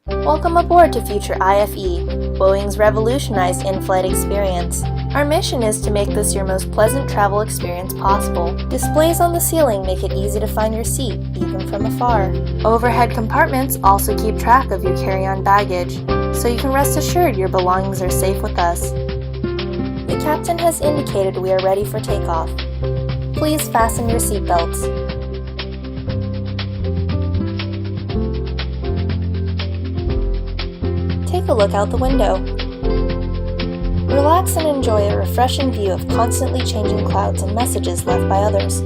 Welcome aboard to future Ife, Boeing's revolutionized in-flight experience. Our mission is to make this your most pleasant travel experience possible. Displays on the ceiling make it easy to find your seat, even from afar. Overhead compartments also keep track of your carry-on baggage, so you can rest assured your belongings are safe with us. The captain has indicated we are ready for takeoff. Please fasten your seatbelts. Take a look out the window. Relax and enjoy a refreshing view of constantly changing clouds and messages left by others.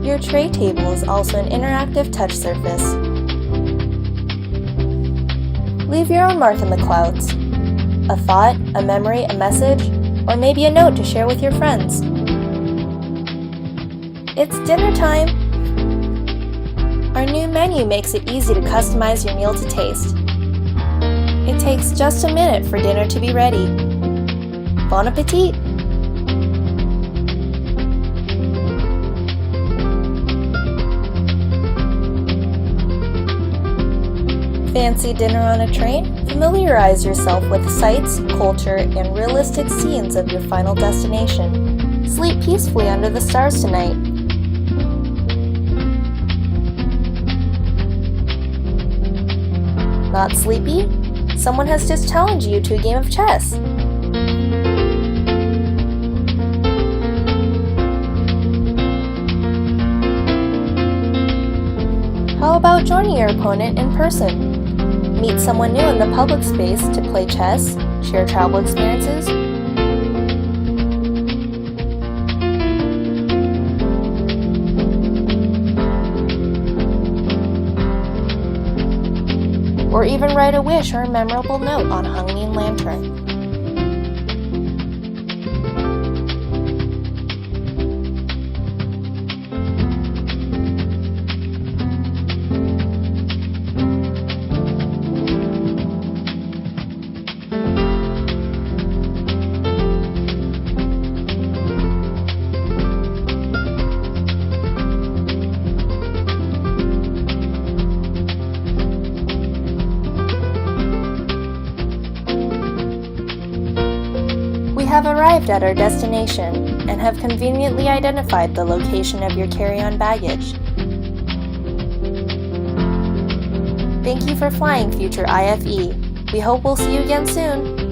Your tray table is also an interactive touch surface. Leave your own mark in the clouds. A thought, a memory, a message, or maybe a note to share with your friends. It's dinner time! Our new menu makes it easy to customize your meal to taste. It takes just a minute for dinner to be ready. Bon appetit! Fancy dinner on a train? Familiarize yourself with sights, culture, and realistic scenes of your final destination. Sleep peacefully under the stars tonight. Not sleepy? Someone has just challenged you to a game of chess. How about joining your opponent in person? Meet someone new in the public space to play chess, share travel experiences, or even write a wish or a memorable note on a hanging lantern. We have arrived at our destination and have conveniently identified the location of your carry-on baggage. Thank you for flying future Ife. We hope we'll see you again soon.